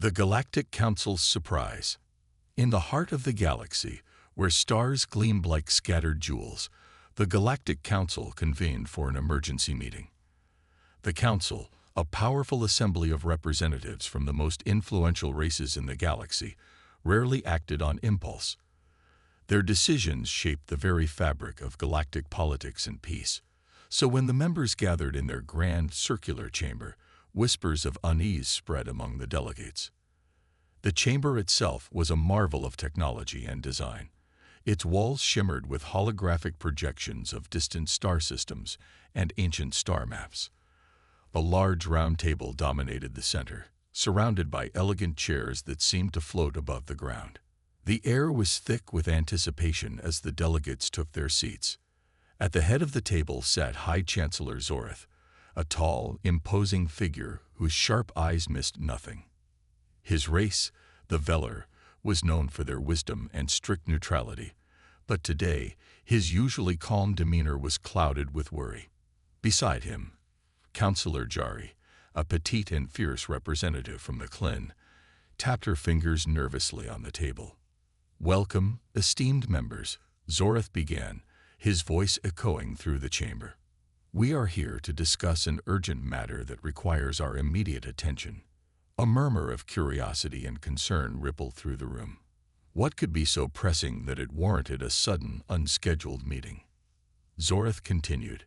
The Galactic Council's surprise. In the heart of the galaxy, where stars gleamed like scattered jewels, the Galactic Council convened for an emergency meeting. The Council, a powerful assembly of representatives from the most influential races in the galaxy, rarely acted on impulse. Their decisions shaped the very fabric of galactic politics and peace. So when the members gathered in their grand circular chamber, whispers of unease spread among the delegates. The chamber itself was a marvel of technology and design. Its walls shimmered with holographic projections of distant star systems and ancient star maps. A large round table dominated the center, surrounded by elegant chairs that seemed to float above the ground. The air was thick with anticipation as the delegates took their seats. At the head of the table sat High Chancellor Zorith, a tall, imposing figure whose sharp eyes missed nothing. His race, the Velar, was known for their wisdom and strict neutrality, but today his usually calm demeanor was clouded with worry. Beside him, Councillor Jari, a petite and fierce representative from the Klin, tapped her fingers nervously on the table. "Welcome, esteemed members," Zorith began, his voice echoing through the chamber. "We are here to discuss an urgent matter that requires our immediate attention." A murmur of curiosity and concern rippled through the room. What could be so pressing that it warranted a sudden, unscheduled meeting? Zorith continued.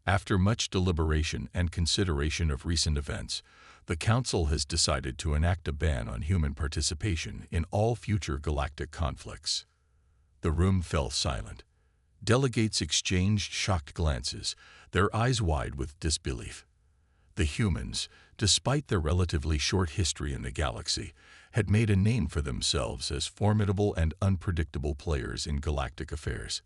"After much deliberation and consideration of recent events, the Council has decided to enact a ban on human participation in all future galactic conflicts." The room fell silent. Delegates exchanged shocked glances, their eyes wide with disbelief. The humans, despite their relatively short history in the galaxy, had made a name for themselves as formidable and unpredictable players in galactic affairs.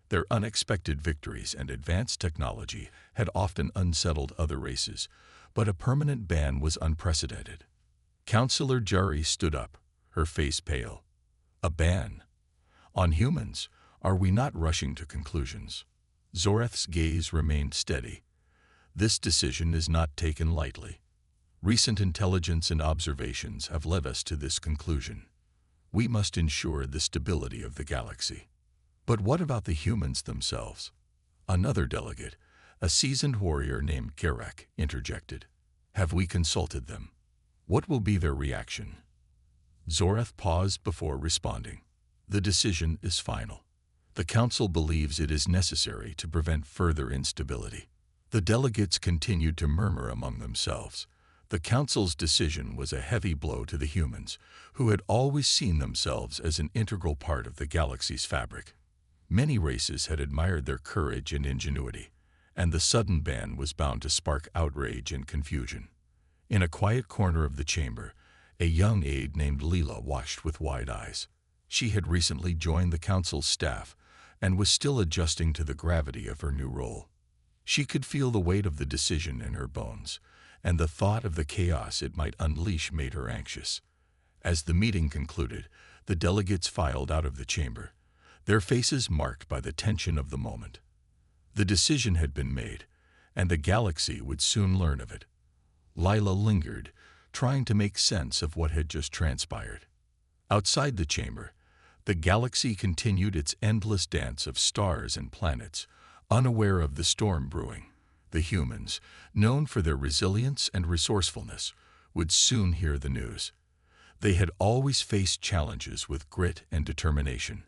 Their unexpected victories and advanced technology had often unsettled other races, but a permanent ban was unprecedented. Councillor Jari stood up, her face pale. "A ban? On humans? Are we not rushing to conclusions?" Zorith's gaze remained steady. "This decision is not taken lightly. Recent intelligence and observations have led us to this conclusion. We must ensure the stability of the galaxy." "But what about the humans themselves?" Another delegate, a seasoned warrior named Garek, interjected. "Have we consulted them? What will be their reaction?" Zorith paused before responding. "The decision is final. The Council believes it is necessary to prevent further instability." The delegates continued to murmur among themselves. The Council's decision was a heavy blow to the humans, who had always seen themselves as an integral part of the galaxy's fabric. Many races had admired their courage and ingenuity, and the sudden ban was bound to spark outrage and confusion. In a quiet corner of the chamber, a young aide named Leela watched with wide eyes. She had recently joined the Council's staff and was still adjusting to the gravity of her new role. She could feel the weight of the decision in her bones, and the thought of the chaos it might unleash made her anxious. As the meeting concluded, the delegates filed out of the chamber, their faces marked by the tension of the moment. The decision had been made, and the galaxy would soon learn of it. Lila lingered, trying to make sense of what had just transpired. Outside the chamber, the galaxy continued its endless dance of stars and planets, unaware of the storm brewing. The humans, known for their resilience and resourcefulness, would soon hear the news. They had always faced challenges with grit and determination,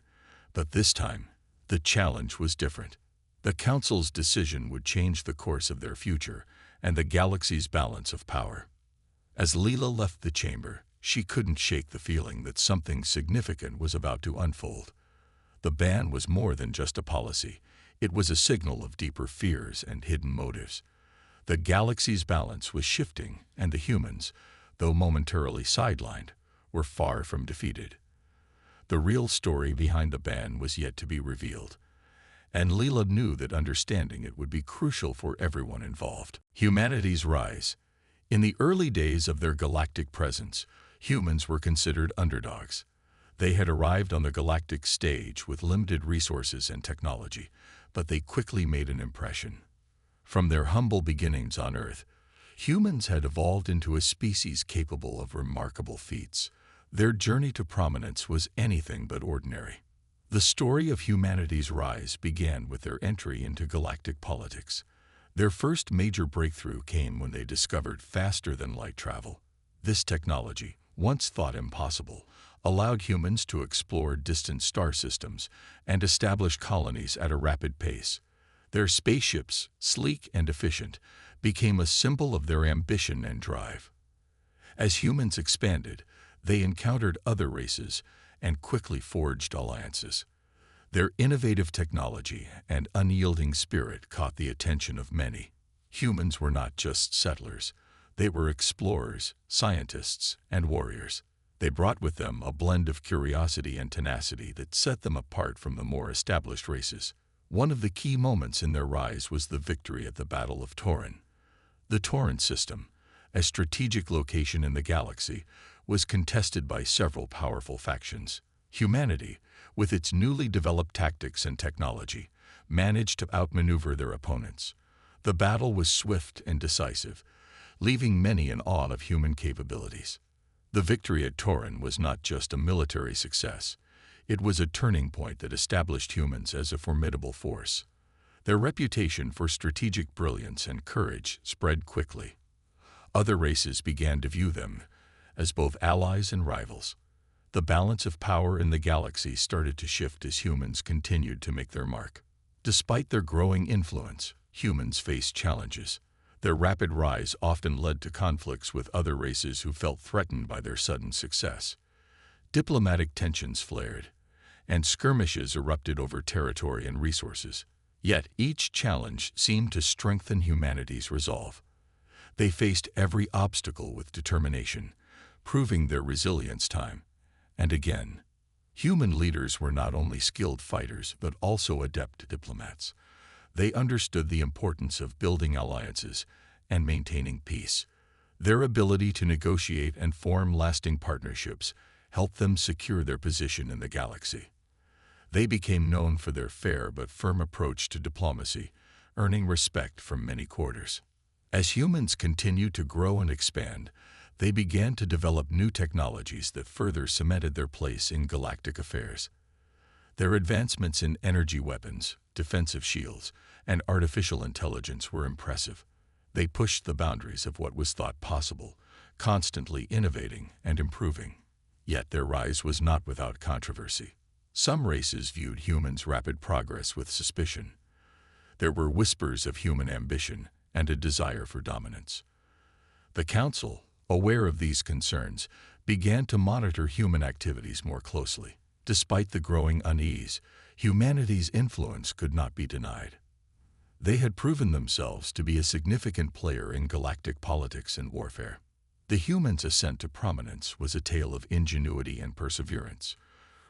but this time, the challenge was different. The Council's decision would change the course of their future and the galaxy's balance of power. As Leela left the chamber, she couldn't shake the feeling that something significant was about to unfold. The ban was more than just a policy. It was a signal of deeper fears and hidden motives. The galaxy's balance was shifting, and the humans, though momentarily sidelined, were far from defeated. The real story behind the ban was yet to be revealed, and Leela knew that understanding it would be crucial for everyone involved. Humanity's rise. In the early days of their galactic presence, humans were considered underdogs. They had arrived on the galactic stage with limited resources and technology, but they quickly made an impression. From their humble beginnings on Earth, Humans had evolved into a species capable of remarkable feats. Their journey to prominence was anything but ordinary. The story of humanity's rise began with their entry into galactic politics. Their first major breakthrough came when they discovered faster-than-light travel. This technology, once thought impossible, allowed humans to explore distant star systems and establish colonies at a rapid pace. Their spaceships, sleek and efficient, became a symbol of their ambition and drive. As humans expanded, they encountered other races and quickly forged alliances. Their innovative technology and unyielding spirit caught the attention of many. Humans were not just settlers. They were explorers, scientists, and warriors. They brought with them a blend of curiosity and tenacity that set them apart from the more established races. One of the key moments in their rise was the victory at the Battle of Torin. The Torin system, a strategic location in the galaxy, was contested by several powerful factions. Humanity, with its newly developed tactics and technology, managed to outmaneuver their opponents. The battle was swift and decisive, leaving many in awe of human capabilities. The victory at Torin was not just a military success. It was a turning point that established humans as a formidable force. Their reputation for strategic brilliance and courage spread quickly. Other races began to view them as both allies and rivals. The balance of power in the galaxy started to shift as humans continued to make their mark. Despite their growing influence, humans faced challenges. Their rapid rise often led to conflicts with other races who felt threatened by their sudden success. Diplomatic tensions flared, and skirmishes erupted over territory and resources. Yet each challenge seemed to strengthen humanity's resolve. They faced every obstacle with determination, proving their resilience time and again. Human leaders were not only skilled fighters but also adept diplomats. They understood the importance of building alliances and maintaining peace. Their ability to negotiate and form lasting partnerships helped them secure their position in the galaxy. They became known for their fair but firm approach to diplomacy, earning respect from many quarters. As humans continued to grow and expand, they began to develop new technologies that further cemented their place in galactic affairs. Their advancements in energy weapons, defensive shields, and artificial intelligence were impressive. They pushed the boundaries of what was thought possible, constantly innovating and improving. Yet their rise was not without controversy. Some races viewed humans' rapid progress with suspicion. There were whispers of human ambition and a desire for dominance. The Council, aware of these concerns, began to monitor human activities more closely. Despite the growing unease, humanity's influence could not be denied. They had proven themselves to be a significant player in galactic politics and warfare. The humans' ascent to prominence was a tale of ingenuity and perseverance.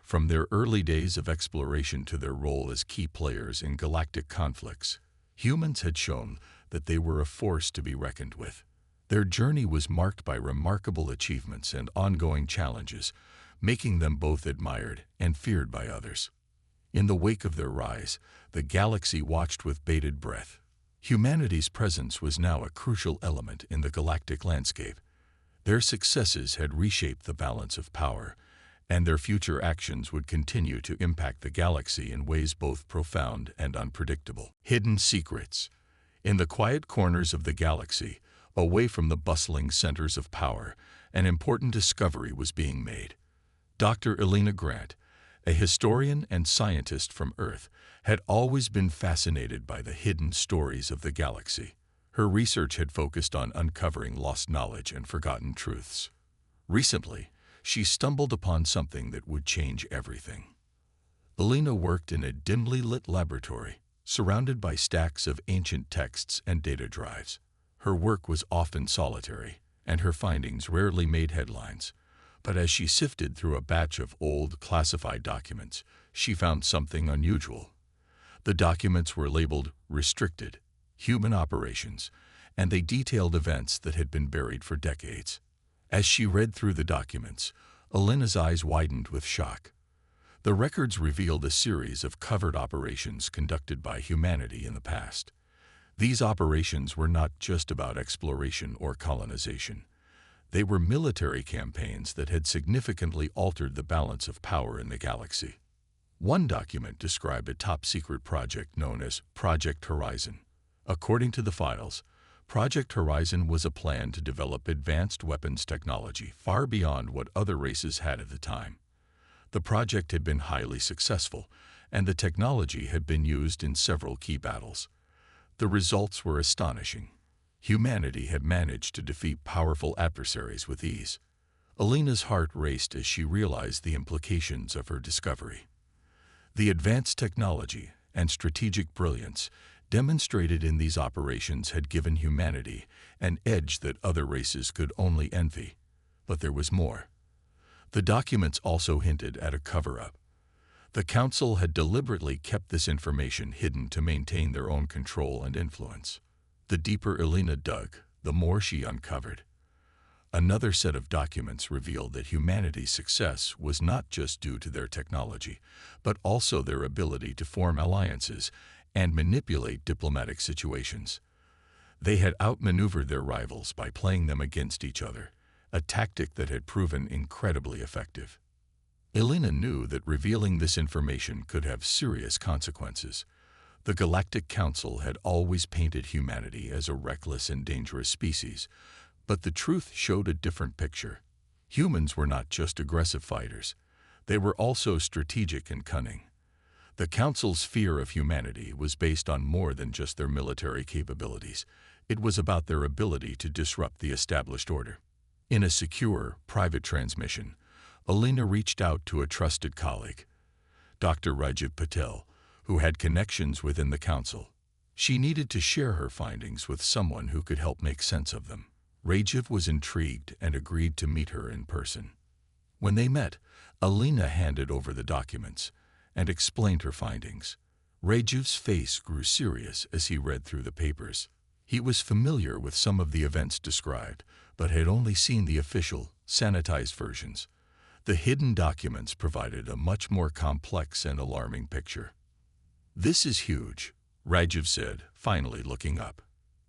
From their early days of exploration to their role as key players in galactic conflicts, humans had shown that they were a force to be reckoned with. Their journey was marked by remarkable achievements and ongoing challenges, making them both admired and feared by others. In the wake of their rise, the galaxy watched with bated breath. Humanity's presence was now a crucial element in the galactic landscape. Their successes had reshaped the balance of power, and their future actions would continue to impact the galaxy in ways both profound and unpredictable. Hidden secrets. In the quiet corners of the galaxy, away from the bustling centers of power, an important discovery was being made. Dr. Elena Grant, a historian and scientist from Earth, had always been fascinated by the hidden stories of the galaxy. Her research had focused on uncovering lost knowledge and forgotten truths. Recently, she stumbled upon something that would change everything. Elena worked in a dimly lit laboratory, surrounded by stacks of ancient texts and data drives. Her work was often solitary, and her findings rarely made headlines. But as she sifted through a batch of old, classified documents, she found something unusual. The documents were labeled Restricted, Human Operations, and they detailed events that had been buried for decades. As she read through the documents, Elena's eyes widened with shock. The records revealed a series of covert operations conducted by humanity in the past. These operations were not just about exploration or colonization. They were military campaigns that had significantly altered the balance of power in the galaxy. One document described a top-secret project known as Project Horizon. According to the files, Project Horizon was a plan to develop advanced weapons technology far beyond what other races had at the time. The project had been highly successful, and the technology had been used in several key battles. The results were astonishing. Humanity had managed to defeat powerful adversaries with ease. Alina's heart raced as she realized the implications of her discovery. The advanced technology and strategic brilliance demonstrated in these operations had given humanity an edge that other races could only envy. But there was more. The documents also hinted at a cover-up. The Council had deliberately kept this information hidden to maintain their own control and influence. The deeper Alina dug, the more she uncovered. Another set of documents revealed that humanity's success was not just due to their technology, but also their ability to form alliances and manipulate diplomatic situations. They had outmaneuvered their rivals by playing them against each other, a tactic that had proven incredibly effective. Alina knew that revealing this information could have serious consequences. The Galactic Council had always painted humanity as a reckless and dangerous species, but the truth showed a different picture. Humans were not just aggressive fighters. They were also strategic and cunning. The Council's fear of humanity was based on more than just their military capabilities. It was about their ability to disrupt the established order. In a secure, private transmission, Alina reached out to a trusted colleague, Dr. Rajiv Patel, who had connections within the Council. She needed to share her findings with someone who could help make sense of them. Rajiv was intrigued and agreed to meet her in person. When they met, Alina handed over the documents and explained her findings. Rajiv's face grew serious as he read through the papers. He was familiar with some of the events described, but had only seen the official, sanitized versions. The hidden documents provided a much more complex and alarming picture. "This is huge," Rajiv said, finally looking up.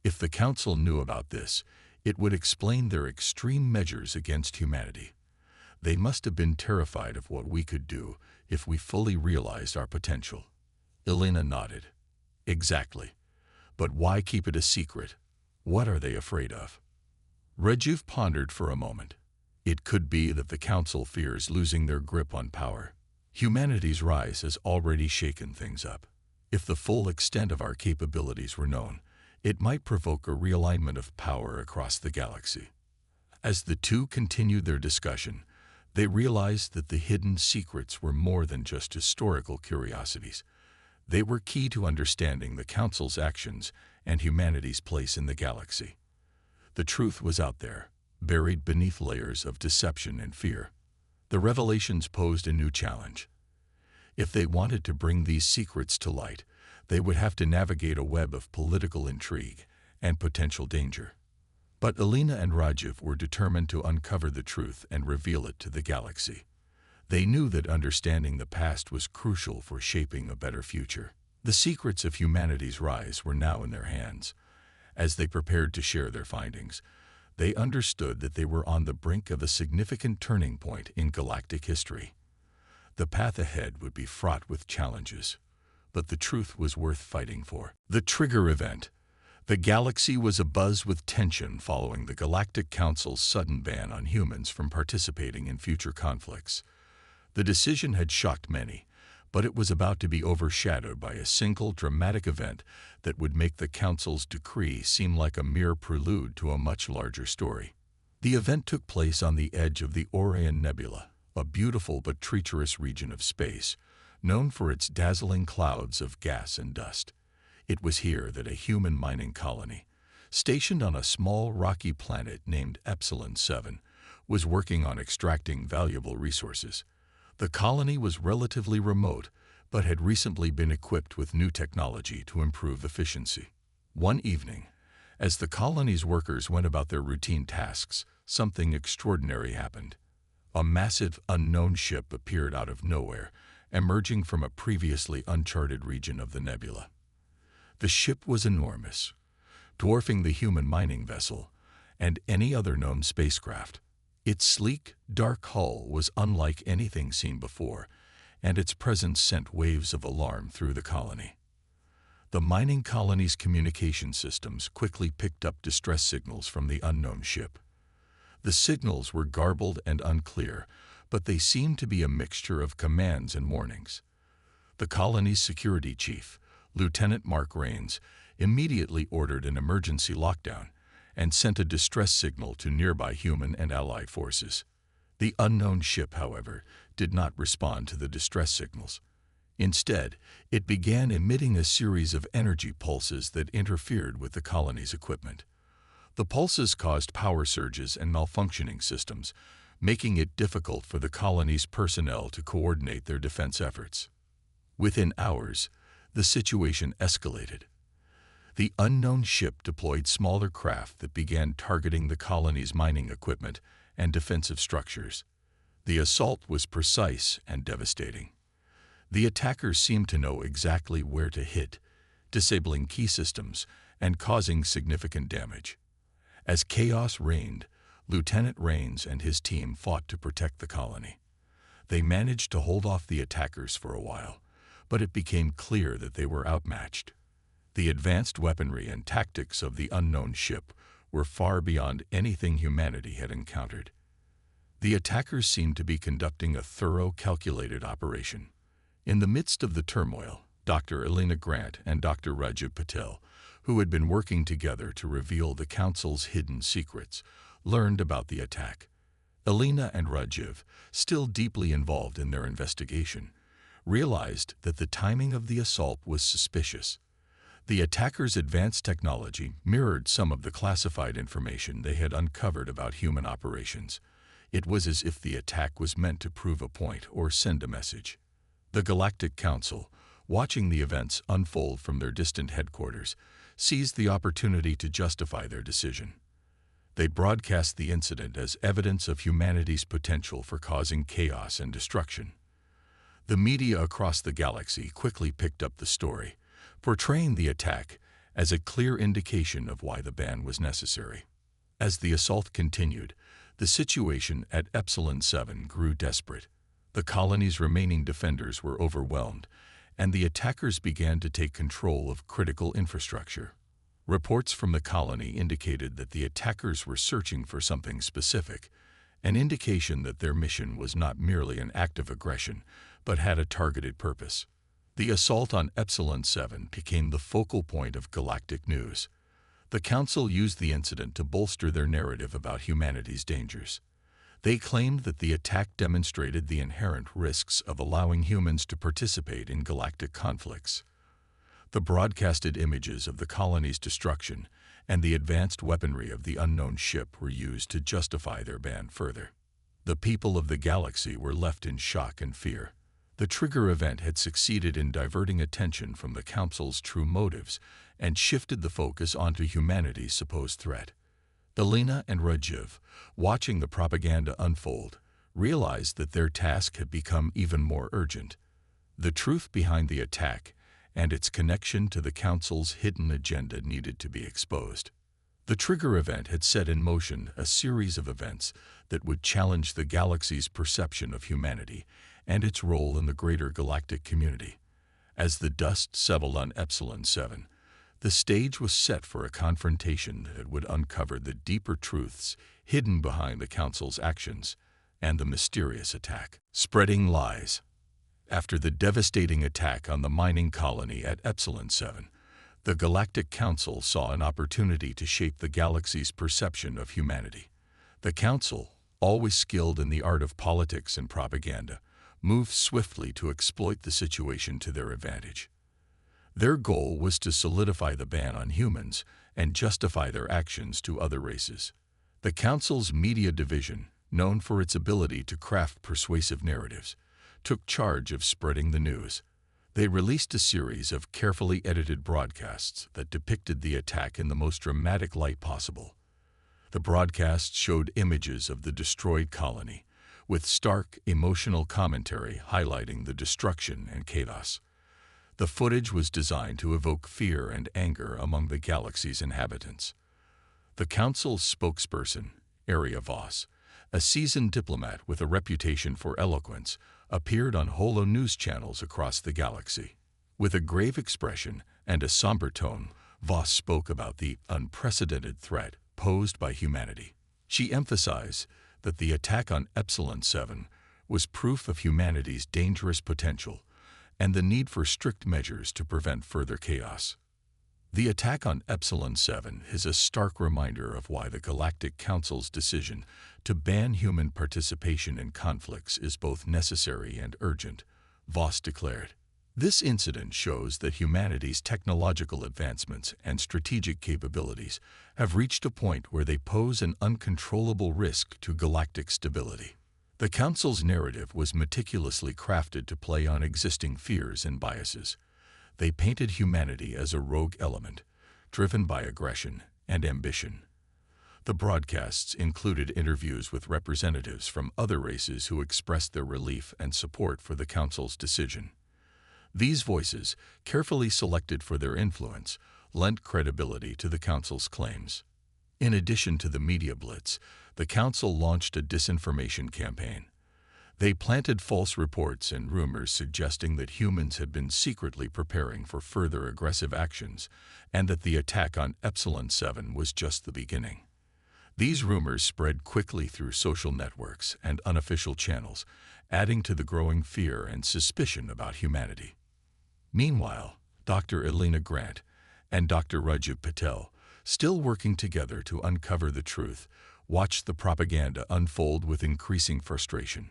"If the Council knew about this, it would explain their extreme measures against humanity. They must have been terrified of what we could do if we fully realized our potential." Alina nodded. "Exactly. But why keep it a secret? What are they afraid of?" Rajiv pondered for a moment. It could be that the Council fears losing their grip on power. Humanity's rise has already shaken things up. If the full extent of our capabilities were known, it might provoke a realignment of power across the galaxy. As the two continued their discussion, they realized that the hidden secrets were more than just historical curiosities. They were key to understanding the Council's actions and humanity's place in the galaxy. The truth was out there, buried beneath layers of deception and fear. The revelations posed a new challenge. If they wanted to bring these secrets to light, they would have to navigate a web of political intrigue and potential danger. But Alina and Rajiv were determined to uncover the truth and reveal it to the galaxy. They knew that understanding the past was crucial for shaping a better future. The secrets of humanity's rise were now in their hands. As they prepared to share their findings, they understood that they were on the brink of a significant turning point in galactic history. The path ahead would be fraught with challenges, but the truth was worth fighting for. The trigger event. The galaxy was abuzz with tension following the Galactic Council's sudden ban on humans from participating in future conflicts. The decision had shocked many, but it was about to be overshadowed by a single dramatic event that would make the Council's decree seem like a mere prelude to a much larger story. The event took place on the edge of the Orion Nebula, a beautiful but treacherous region of space, known for its dazzling clouds of gas and dust. It was here that a human mining colony, stationed on a small rocky planet named Epsilon 7, was working on extracting valuable resources. The colony was relatively remote, but had recently been equipped with new technology to improve efficiency. One evening, as the colony's workers went about their routine tasks, something extraordinary happened. A massive, unknown ship appeared out of nowhere, emerging from a previously uncharted region of the nebula. The ship was enormous, dwarfing the human mining vessel and any other known spacecraft. Its sleek, dark hull was unlike anything seen before, and its presence sent waves of alarm through the colony. The mining colony's communication systems quickly picked up distress signals from the unknown ship. The signals were garbled and unclear, but they seemed to be a mixture of commands and warnings. The colony's security chief, Lieutenant Mark Rains, immediately ordered an emergency lockdown and sent a distress signal to nearby human and allied forces. The unknown ship, however, did not respond to the distress signals. Instead, it began emitting a series of energy pulses that interfered with the colony's equipment. The pulses caused power surges and malfunctioning systems, making it difficult for the colony's personnel to coordinate their defense efforts. Within hours, the situation escalated. The unknown ship deployed smaller craft that began targeting the colony's mining equipment and defensive structures. The assault was precise and devastating. The attackers seemed to know exactly where to hit, disabling key systems and causing significant damage. As chaos reigned, Lieutenant Rains and his team fought to protect the colony. They managed to hold off the attackers for a while, but it became clear that they were outmatched. The advanced weaponry and tactics of the unknown ship were far beyond anything humanity had encountered. The attackers seemed to be conducting a thorough, calculated operation. In the midst of the turmoil, Dr. Elena Grant and Dr. Rajiv Patel, who had been working together to reveal the Council's hidden secrets, learned about the attack. Elena and Rajiv, still deeply involved in their investigation, realized that the timing of the assault was suspicious. The attackers' advanced technology mirrored some of the classified information they had uncovered about human operations. It was as if the attack was meant to prove a point or send a message. The Galactic Council, watching the events unfold from their distant headquarters, seized the opportunity to justify their decision. They broadcast the incident as evidence of humanity's potential for causing chaos and destruction. The media across the galaxy quickly picked up the story, portraying the attack as a clear indication of why the ban was necessary. As the assault continued, the situation at Epsilon 7 grew desperate. The colony's remaining defenders were overwhelmed, and the attackers began to take control of critical infrastructure. Reports from the colony indicated that the attackers were searching for something specific, an indication that their mission was not merely an act of aggression, but had a targeted purpose. The assault on Epsilon 7 became the focal point of galactic news. The Council used the incident to bolster their narrative about humanity's dangers. They claimed that the attack demonstrated the inherent risks of allowing humans to participate in galactic conflicts. The broadcasted images of the colony's destruction and the advanced weaponry of the unknown ship were used to justify their ban further. The people of the galaxy were left in shock and fear. The trigger event had succeeded in diverting attention from the Council's true motives and shifted the focus onto humanity's supposed threat. Elena and Rajiv, watching the propaganda unfold, realized that their task had become even more urgent. The truth behind the attack and its connection to the Council's hidden agenda needed to be exposed. The trigger event had set in motion a series of events that would challenge the galaxy's perception of humanity and its role in the greater galactic community. As the dust settled on Epsilon 7, the stage was set for a confrontation that would uncover the deeper truths hidden behind the Council's actions and the mysterious attack. Spreading lies. After the devastating attack on the mining colony at Epsilon 7, the Galactic Council saw an opportunity to shape the galaxy's perception of humanity. The Council, always skilled in the art of politics and propaganda, moved swiftly to exploit the situation to their advantage. Their goal was to solidify the ban on humans and justify their actions to other races. The Council's media division, known for its ability to craft persuasive narratives, took charge of spreading the news. They released a series of carefully edited broadcasts that depicted the attack in the most dramatic light possible. The broadcasts showed images of the destroyed colony, with stark, emotional commentary highlighting the destruction and chaos. The footage was designed to evoke fear and anger among the galaxy's inhabitants. The Council's spokesperson, Area Voss, a seasoned diplomat with a reputation for eloquence, appeared on holo news channels across the galaxy. With a grave expression and a somber tone, Voss spoke about the unprecedented threat posed by humanity. She emphasized that the attack on Epsilon 7 was proof of humanity's dangerous potential and the need for strict measures to prevent further chaos. The attack on Epsilon 7 is a stark reminder of why the Galactic Council's decision to ban human participation in conflicts is both necessary and urgent, Voss declared. This incident shows that humanity's technological advancements and strategic capabilities have reached a point where they pose an uncontrollable risk to galactic stability. The Council's narrative was meticulously crafted to play on existing fears and biases. They painted humanity as a rogue element, driven by aggression and ambition. The broadcasts included interviews with representatives from other races who expressed their relief and support for the Council's decision. These voices, carefully selected for their influence, lent credibility to the Council's claims. In addition to the media blitz, the Council launched a disinformation campaign. They planted false reports and rumors suggesting that humans had been secretly preparing for further aggressive actions and that the attack on Epsilon 7 was just the beginning. These rumors spread quickly through social networks and unofficial channels, adding to the growing fear and suspicion about humanity. Meanwhile, Dr. Elena Grant and Dr. Rajiv Patel, still working together to uncover the truth, watched the propaganda unfold with increasing frustration.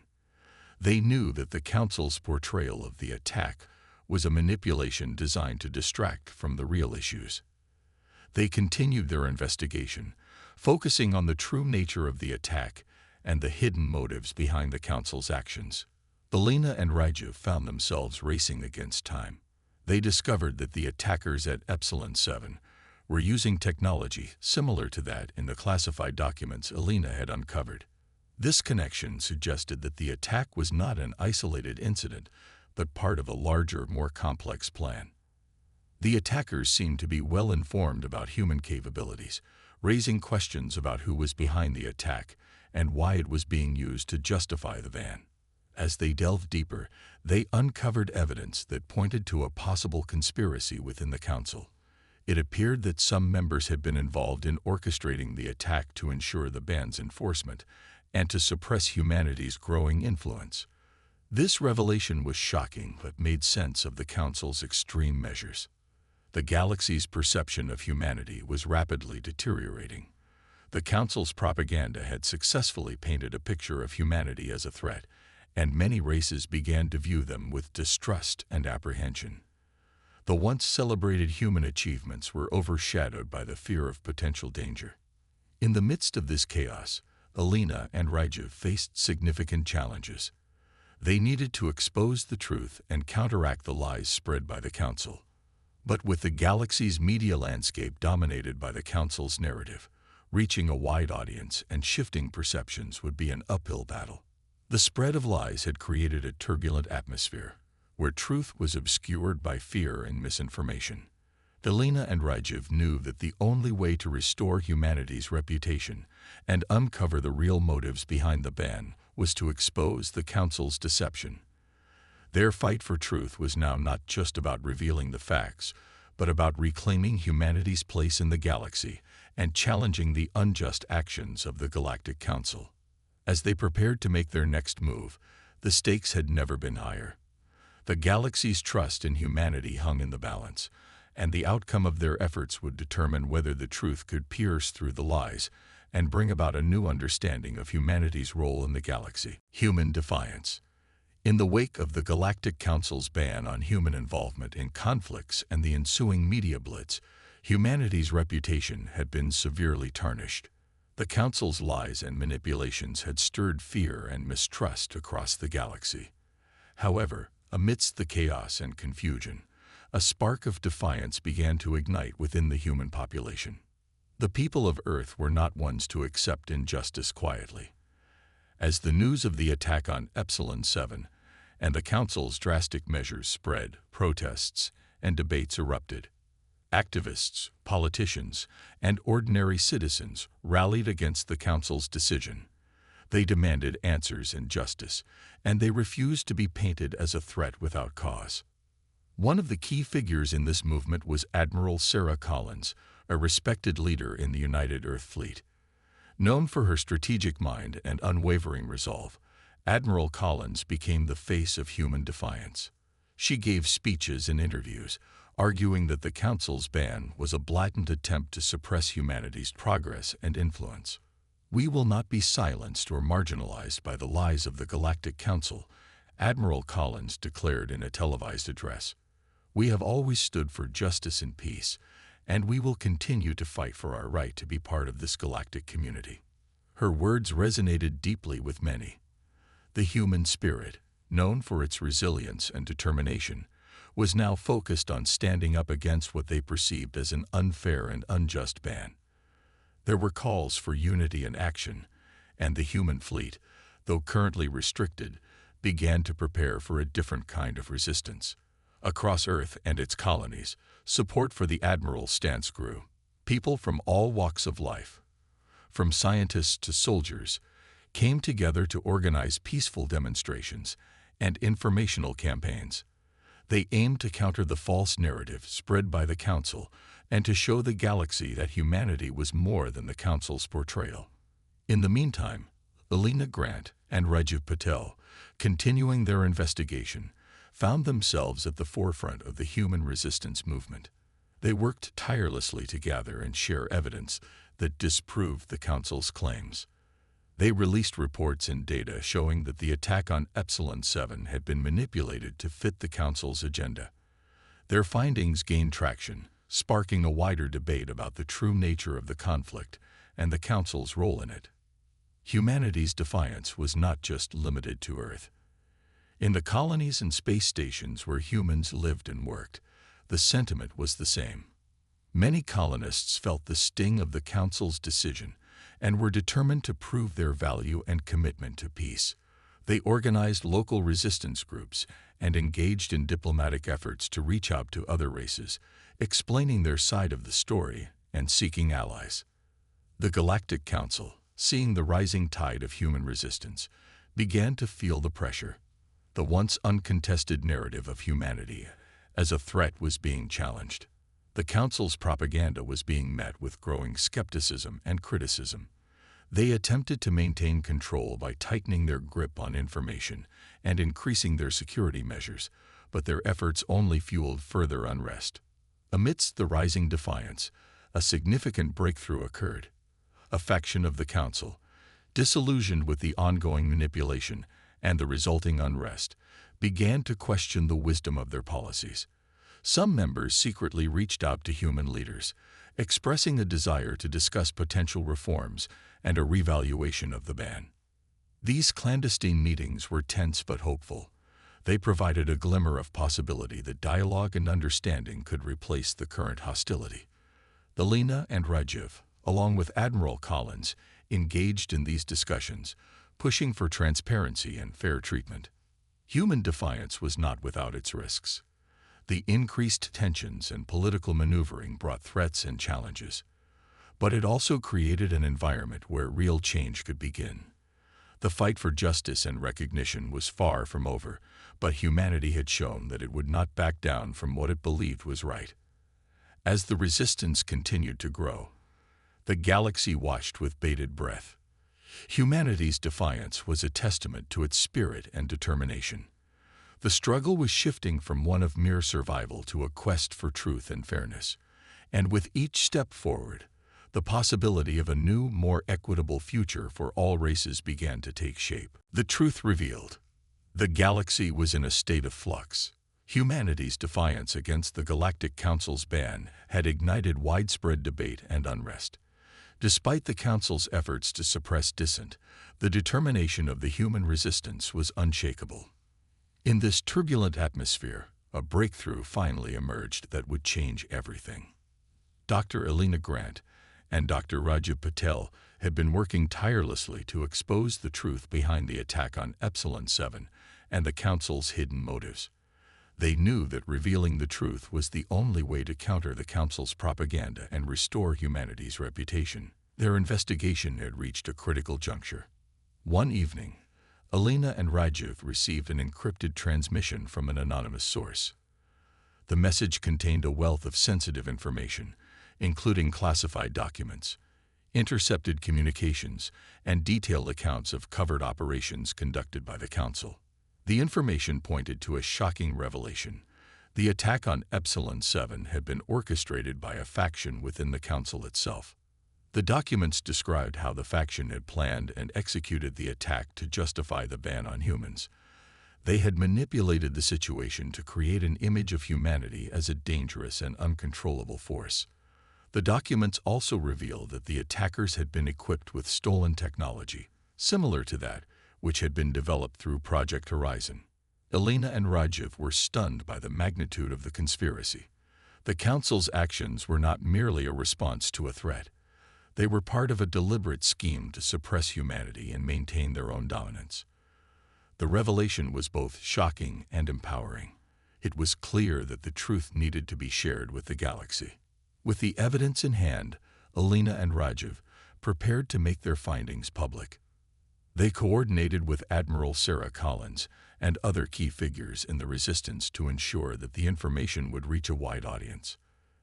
They knew that the Council's portrayal of the attack was a manipulation designed to distract from the real issues. They continued their investigation, focusing on the true nature of the attack and the hidden motives behind the Council's actions. Elena and Rajiv found themselves racing against time. They discovered that the attackers at Epsilon 7 were using technology similar to that in the classified documents Elena had uncovered. This connection suggested that the attack was not an isolated incident, but part of a larger, more complex plan. The attackers seemed to be well informed about human capabilities, raising questions about who was behind the attack and why it was being used to justify the ban. As they delved deeper, they uncovered evidence that pointed to a possible conspiracy within the Council. It appeared that some members had been involved in orchestrating the attack to ensure the ban's enforcement and to suppress humanity's growing influence. This revelation was shocking but made sense of the Council's extreme measures. The galaxy's perception of humanity was rapidly deteriorating. The Council's propaganda had successfully painted a picture of humanity as a threat, and many races began to view them with distrust and apprehension. The once celebrated human achievements were overshadowed by the fear of potential danger. In the midst of this chaos, Elena and Rajiv faced significant challenges. They needed to expose the truth and counteract the lies spread by the Council. But with the galaxy's media landscape dominated by the Council's narrative, reaching a wide audience and shifting perceptions would be an uphill battle. The spread of lies had created a turbulent atmosphere, where truth was obscured by fear and misinformation. Elena and Rajiv knew that the only way to restore humanity's reputation and uncover the real motives behind the ban was to expose the Council's deception. Their fight for truth was now not just about revealing the facts, but about reclaiming humanity's place in the galaxy and challenging the unjust actions of the Galactic Council. As they prepared to make their next move, the stakes had never been higher. The galaxy's trust in humanity hung in the balance, and the outcome of their efforts would determine whether the truth could pierce through the lies and bring about a new understanding of humanity's role in the galaxy. Human defiance. In the wake of the Galactic Council's ban on human involvement in conflicts and the ensuing media blitz, humanity's reputation had been severely tarnished. The Council's lies and manipulations had stirred fear and mistrust across the galaxy. However, amidst the chaos and confusion, a spark of defiance began to ignite within the human population. The people of Earth were not ones to accept injustice quietly. As the news of the attack on Epsilon 7 and the Council's drastic measures spread, protests and debates erupted. Activists, politicians, and ordinary citizens rallied against the Council's decision. They demanded answers and justice, and they refused to be painted as a threat without cause. One of the key figures in this movement was Admiral Sarah Collins, a respected leader in the United Earth Fleet. Known for her strategic mind and unwavering resolve, Admiral Collins became the face of human defiance. She gave speeches and interviews, arguing that the Council's ban was a blatant attempt to suppress humanity's progress and influence. "We will not be silenced or marginalized by the lies of the Galactic Council," Admiral Collins declared in a televised address. "We have always stood for justice and peace, and we will continue to fight for our right to be part of this galactic community." Her words resonated deeply with many. The human spirit, known for its resilience and determination, was now focused on standing up against what they perceived as an unfair and unjust ban. There were calls for unity and action, and the human fleet, though currently restricted, began to prepare for a different kind of resistance. Across Earth and its colonies, support for the Admiral's stance grew. People from all walks of life, from scientists to soldiers, came together to organize peaceful demonstrations and informational campaigns. They aimed to counter the false narrative spread by the Council and to show the galaxy that humanity was more than the Council's portrayal. In the meantime, Elena Grant and Rajiv Patel, continuing their investigation, found themselves at the forefront of the human resistance movement. They worked tirelessly to gather and share evidence that disproved the Council's claims. They released reports and data showing that the attack on Epsilon 7 had been manipulated to fit the Council's agenda. Their findings gained traction, sparking a wider debate about the true nature of the conflict and the Council's role in it. Humanity's defiance was not just limited to Earth. In the colonies and space stations where humans lived and worked, the sentiment was the same. Many colonists felt the sting of the Council's decision and were determined to prove their value and commitment to peace. They organized local resistance groups and engaged in diplomatic efforts to reach out to other races, explaining their side of the story and seeking allies. The Galactic Council, seeing the rising tide of human resistance, began to feel the pressure. The once uncontested narrative of humanity as a threat was being challenged. The Council's propaganda was being met with growing skepticism and criticism. They attempted to maintain control by tightening their grip on information and increasing their security measures, but their efforts only fueled further unrest. Amidst the rising defiance, a significant breakthrough occurred. A faction of the Council, disillusioned with the ongoing manipulation and the resulting unrest, began to question the wisdom of their policies. Some members secretly reached out to human leaders, expressing a desire to discuss potential reforms and a revaluation of the ban. These clandestine meetings were tense but hopeful. They provided a glimmer of possibility that dialogue and understanding could replace the current hostility. Elena and Rajiv, along with Admiral Collins, engaged in these discussions, pushing for transparency and fair treatment. Human defiance was not without its risks. The increased tensions and political maneuvering brought threats and challenges, but it also created an environment where real change could begin. The fight for justice and recognition was far from over, but humanity had shown that it would not back down from what it believed was right. As the resistance continued to grow, the galaxy watched with bated breath. Humanity's defiance was a testament to its spirit and determination. The struggle was shifting from one of mere survival to a quest for truth and fairness, and with each step forward, the possibility of a new, more equitable future for all races began to take shape. The truth revealed. The galaxy was in a state of flux. Humanity's defiance against the Galactic Council's ban had ignited widespread debate and unrest. Despite the Council's efforts to suppress dissent, the determination of the human resistance was unshakable. In this turbulent atmosphere, a breakthrough finally emerged that would change everything. Dr. Elena Grant and Dr. Rajiv Patel had been working tirelessly to expose the truth behind the attack on Epsilon 7 and the Council's hidden motives. They knew that revealing the truth was the only way to counter the Council's propaganda and restore humanity's reputation. Their investigation had reached a critical juncture. One evening, Alina and Rajiv received an encrypted transmission from an anonymous source. The message contained a wealth of sensitive information, including classified documents, intercepted communications, and detailed accounts of covert operations conducted by the Council. The information pointed to a shocking revelation. The attack on Epsilon 7 had been orchestrated by a faction within the Council itself. The documents described how the faction had planned and executed the attack to justify the ban on humans. They had manipulated the situation to create an image of humanity as a dangerous and uncontrollable force. The documents also revealed that the attackers had been equipped with stolen technology, similar to that which had been developed through Project Horizon. Alina and Rajiv were stunned by the magnitude of the conspiracy. The Council's actions were not merely a response to a threat. They were part of a deliberate scheme to suppress humanity and maintain their own dominance. The revelation was both shocking and empowering. It was clear that the truth needed to be shared with the galaxy. With the evidence in hand, Alina and Rajiv prepared to make their findings public. They coordinated with Admiral Sarah Collins and other key figures in the resistance to ensure that the information would reach a wide audience.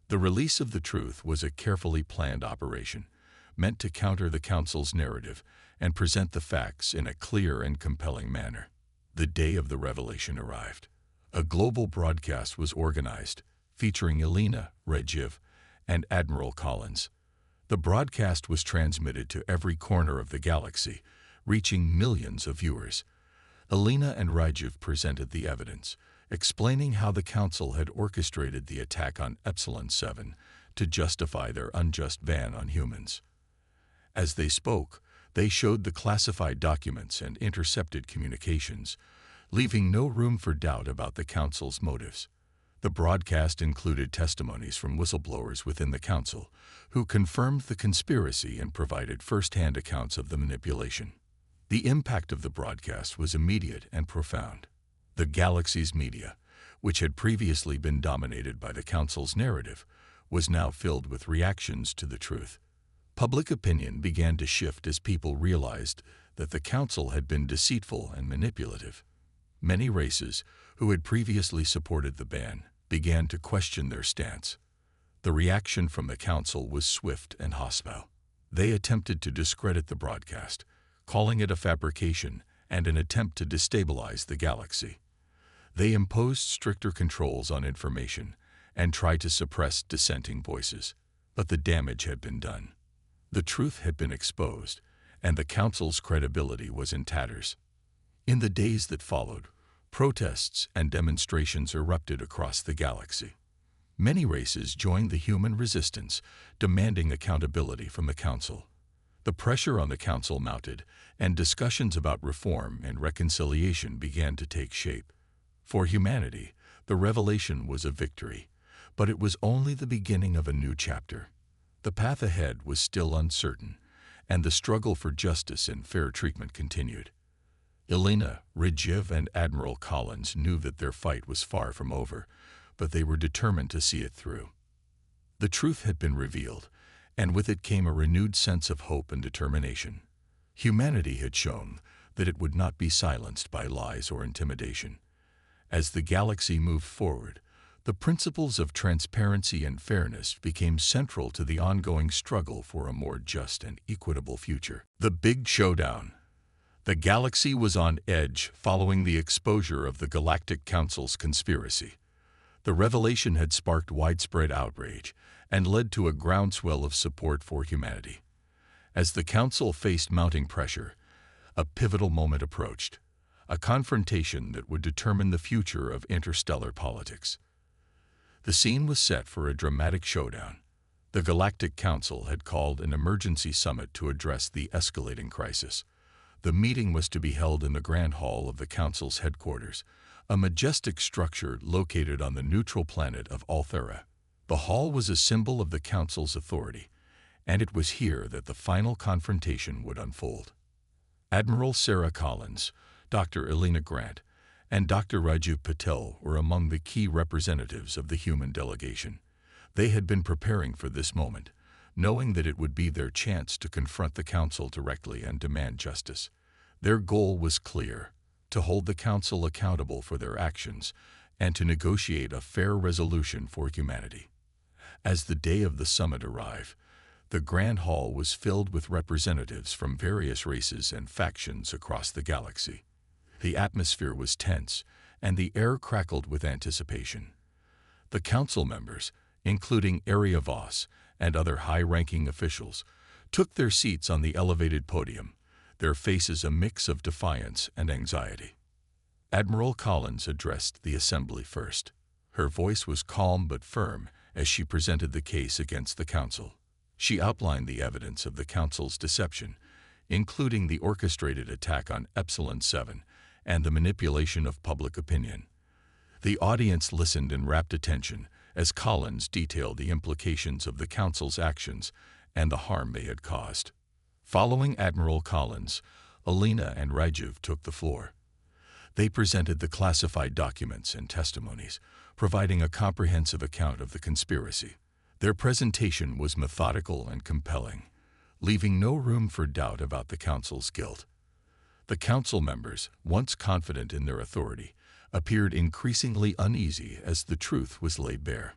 The release of the truth was a carefully planned operation, meant to counter the Council's narrative and present the facts in a clear and compelling manner. The day of the revelation arrived. A global broadcast was organized, featuring Alina, Rajiv, and Admiral Collins. The broadcast was transmitted to every corner of the galaxy, reaching millions of viewers. Alina and Rajiv presented the evidence, explaining how the Council had orchestrated the attack on Epsilon 7 to justify their unjust ban on humans. As they spoke, they showed the classified documents and intercepted communications, leaving no room for doubt about the Council's motives. The broadcast included testimonies from whistleblowers within the Council, who confirmed the conspiracy and provided first-hand accounts of the manipulation. The impact of the broadcast was immediate and profound. The galaxy's media, which had previously been dominated by the Council's narrative, was now filled with reactions to the truth. Public opinion began to shift as people realized that the Council had been deceitful and manipulative. Many races, who had previously supported the ban, began to question their stance. The reaction from the Council was swift and hostile. They attempted to discredit the broadcast, calling it a fabrication and an attempt to destabilize the galaxy. They imposed stricter controls on information and tried to suppress dissenting voices, but the damage had been done. The truth had been exposed, and the Council's credibility was in tatters. In the days that followed, protests and demonstrations erupted across the galaxy. Many races joined the human resistance, demanding accountability from the Council. The pressure on the Council mounted, and discussions about reform and reconciliation began to take shape. For humanity, the revelation was a victory, but it was only the beginning of a new chapter. The path ahead was still uncertain, and the struggle for justice and fair treatment continued. Alina, Rajiv, and Admiral Collins knew that their fight was far from over, but they were determined to see it through. The truth had been revealed, and with it came a renewed sense of hope and determination. Humanity had shown that it would not be silenced by lies or intimidation. As the galaxy moved forward, the principles of transparency and fairness became central to the ongoing struggle for a more just and equitable future. The Big Showdown. The galaxy was on edge following the exposure of the Galactic Council's conspiracy. The revelation had sparked widespread outrage and led to a groundswell of support for humanity. As the Council faced mounting pressure, a pivotal moment approached, a confrontation that would determine the future of interstellar politics. The scene was set for a dramatic showdown. The Galactic Council had called an emergency summit to address the escalating crisis. The meeting was to be held in the Grand Hall of the Council's headquarters, a majestic structure located on the neutral planet of Althera. The hall was a symbol of the Council's authority, and it was here that the final confrontation would unfold. Admiral Sarah Collins, Dr. Alina Grant, and Dr. Raju Patel were among the key representatives of the human delegation. They had been preparing for this moment, knowing that it would be their chance to confront the council directly and demand justice. Their goal was clear: to hold the council accountable for their actions and to negotiate a fair resolution for humanity. As the day of the summit arrived, the Grand Hall was filled with representatives from various races and factions across the galaxy. The atmosphere was tense, and the air crackled with anticipation. The council members, including Area Voss and other high-ranking officials, took their seats on the elevated podium, their faces a mix of defiance and anxiety. Admiral Collins addressed the assembly first. Her voice was calm but firm as she presented the case against the council. She outlined the evidence of the council's deception, including the orchestrated attack on Epsilon 7 and the manipulation of public opinion. The audience listened in rapt attention as Collins detailed the implications of the council's actions and the harm they had caused. Following Admiral Collins, Alina and Rajiv took the floor. They presented the classified documents and testimonies, providing a comprehensive account of the conspiracy. Their presentation was methodical and compelling, leaving no room for doubt about the council's guilt. The council members, once confident in their authority, appeared increasingly uneasy as the truth was laid bare.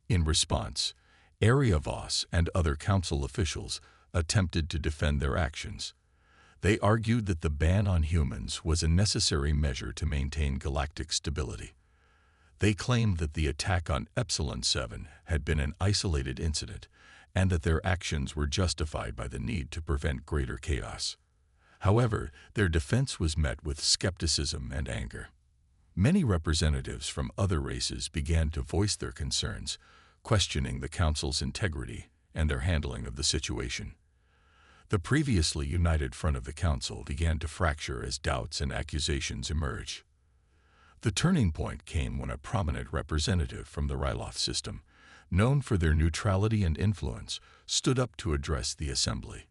In response, Area Voss and other council officials attempted to defend their actions. They argued that the ban on humans was a necessary measure to maintain galactic stability. They claimed that the attack on Epsilon 7 had been an isolated incident and that their actions were justified by the need to prevent greater chaos. However, their defense was met with skepticism and anger. Many representatives from other races began to voice their concerns, questioning the council's integrity and their handling of the situation. The previously united front of the council began to fracture as doubts and accusations emerged. The turning point came when a prominent representative from the Ryloth system, known for their neutrality and influence, stood up to address the assembly.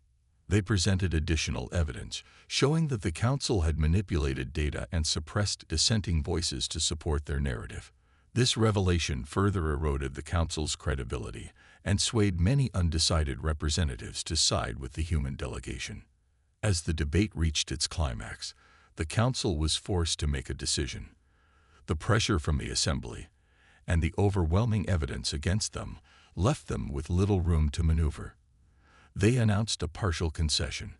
They presented additional evidence, showing that the council had manipulated data and suppressed dissenting voices to support their narrative. This revelation further eroded the council's credibility and swayed many undecided representatives to side with the human delegation. As the debate reached its climax, the council was forced to make a decision. The pressure from the assembly and the overwhelming evidence against them left them with little room to maneuver. They announced a partial concession,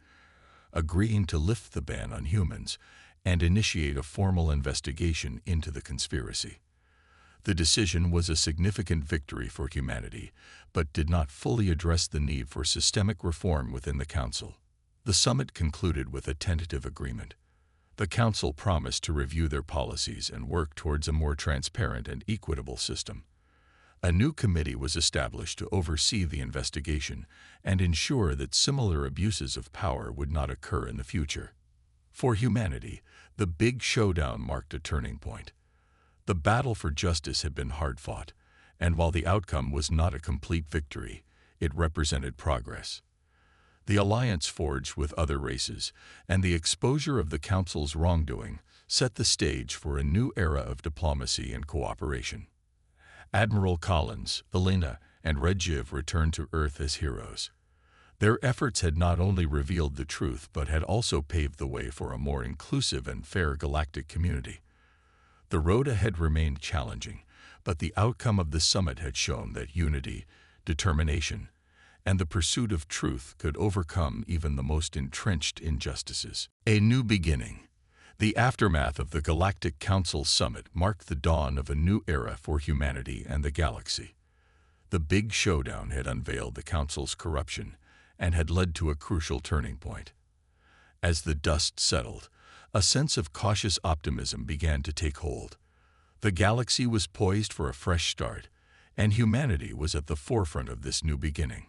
agreeing to lift the ban on humans and initiate a formal investigation into the conspiracy. The decision was a significant victory for humanity, but did not fully address the need for systemic reform within the Council. The summit concluded with a tentative agreement. The Council promised to review their policies and work towards a more transparent and equitable system. A new committee was established to oversee the investigation and ensure that similar abuses of power would not occur in the future. For humanity, the big showdown marked a turning point. The battle for justice had been hard-fought, and while the outcome was not a complete victory, it represented progress. The alliance forged with other races and the exposure of the Council's wrongdoing set the stage for a new era of diplomacy and cooperation. Admiral Collins, Elena, and Rajiv returned to Earth as heroes. Their efforts had not only revealed the truth but had also paved the way for a more inclusive and fair galactic community. The road ahead remained challenging, but the outcome of the summit had shown that unity, determination, and the pursuit of truth could overcome even the most entrenched injustices. A new beginning. The aftermath of the Galactic Council Summit marked the dawn of a new era for humanity and the galaxy. The big showdown had unveiled the Council's corruption and had led to a crucial turning point. As the dust settled, a sense of cautious optimism began to take hold. The galaxy was poised for a fresh start, and humanity was at the forefront of this new beginning.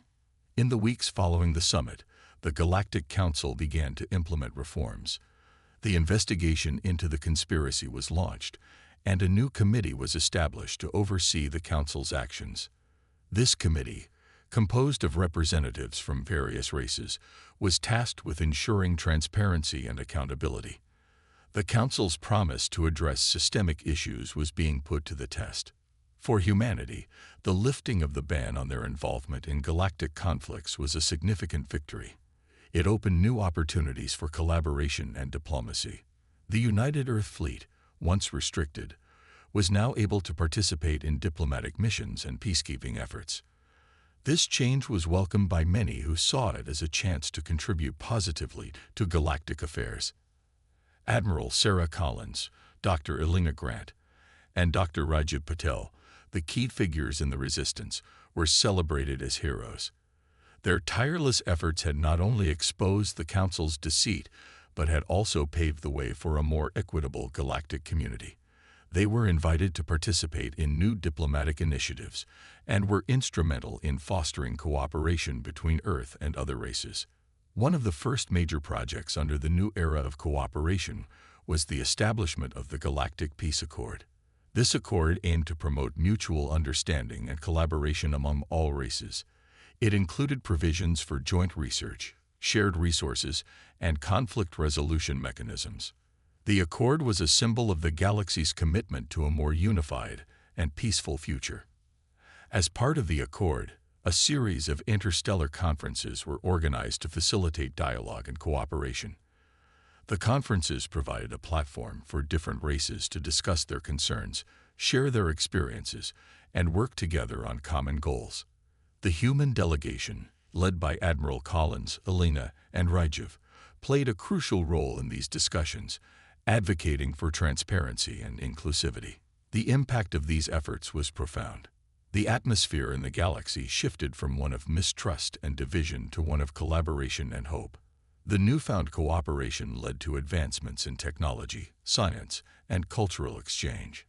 In the weeks following the summit, the Galactic Council began to implement reforms. The investigation into the conspiracy was launched, and a new committee was established to oversee the Council's actions. This committee, composed of representatives from various races, was tasked with ensuring transparency and accountability. The Council's promise to address systemic issues was being put to the test. For humanity, the lifting of the ban on their involvement in galactic conflicts was a significant victory. It opened new opportunities for collaboration and diplomacy. The United Earth Fleet, once restricted, was now able to participate in diplomatic missions and peacekeeping efforts. This change was welcomed by many who saw it as a chance to contribute positively to galactic affairs. Admiral Sarah Collins, Dr. Elena Grant, and Dr. Rajiv Patel, the key figures in the resistance, were celebrated as heroes. Their tireless efforts had not only exposed the Council's deceit, but had also paved the way for a more equitable galactic community. They were invited to participate in new diplomatic initiatives and were instrumental in fostering cooperation between Earth and other races. One of the first major projects under the new era of cooperation was the establishment of the Galactic Peace Accord. This accord aimed to promote mutual understanding and collaboration among all races. It included provisions for joint research, shared resources, and conflict resolution mechanisms. The accord was a symbol of the galaxy's commitment to a more unified and peaceful future. As part of the accord, a series of interstellar conferences were organized to facilitate dialogue and cooperation. The conferences provided a platform for different races to discuss their concerns, share their experiences, and work together on common goals. The human delegation, led by Admiral Collins, Elena, and Rajiv, played a crucial role in these discussions, advocating for transparency and inclusivity. The impact of these efforts was profound. The atmosphere in the galaxy shifted from one of mistrust and division to one of collaboration and hope. The newfound cooperation led to advancements in technology, science, and cultural exchange.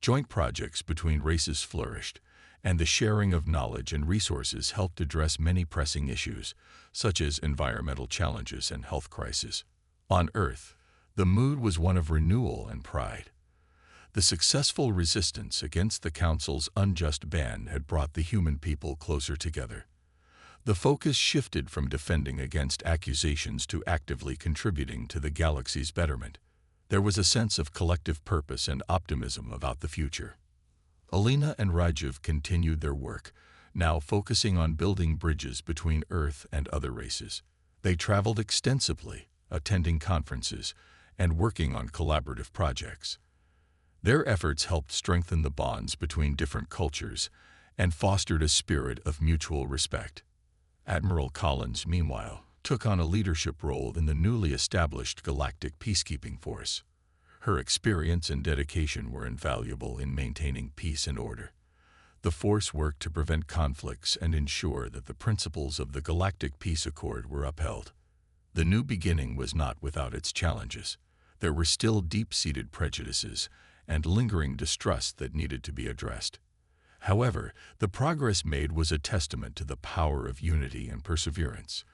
Joint projects between races flourished, and the sharing of knowledge and resources helped address many pressing issues, such as environmental challenges and health crises. On Earth, the mood was one of renewal and pride. The successful resistance against the Council's unjust ban had brought the human people closer together. The focus shifted from defending against accusations to actively contributing to the galaxy's betterment. There was a sense of collective purpose and optimism about the future. Elena and Rajiv continued their work, now focusing on building bridges between Earth and other races. They traveled extensively, attending conferences, and working on collaborative projects. Their efforts helped strengthen the bonds between different cultures and fostered a spirit of mutual respect. Admiral Collins, meanwhile, took on a leadership role in the newly established Galactic Peacekeeping Force. Her experience and dedication were invaluable in maintaining peace and order. The force worked to prevent conflicts and ensure that the principles of the Galactic Peace Accord were upheld. The new beginning was not without its challenges. There were still deep-seated prejudices and lingering distrust that needed to be addressed. However, the progress made was a testament to the power of unity and perseverance.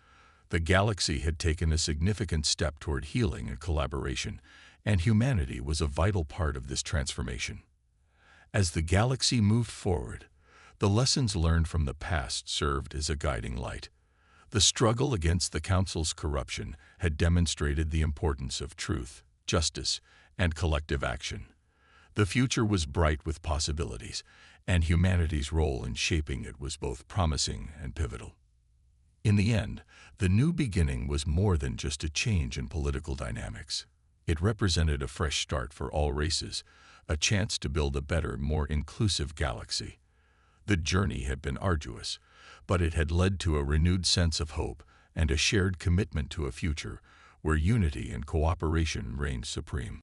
The galaxy had taken a significant step toward healing and collaboration, and humanity was a vital part of this transformation. As the galaxy moved forward, the lessons learned from the past served as a guiding light. The struggle against the Council's corruption had demonstrated the importance of truth, justice, and collective action. The future was bright with possibilities, and humanity's role in shaping it was both promising and pivotal. In the end, the new beginning was more than just a change in political dynamics. It represented a fresh start for all races, a chance to build a better, more inclusive galaxy. The journey had been arduous, but it had led to a renewed sense of hope and a shared commitment to a future where unity and cooperation reigned supreme.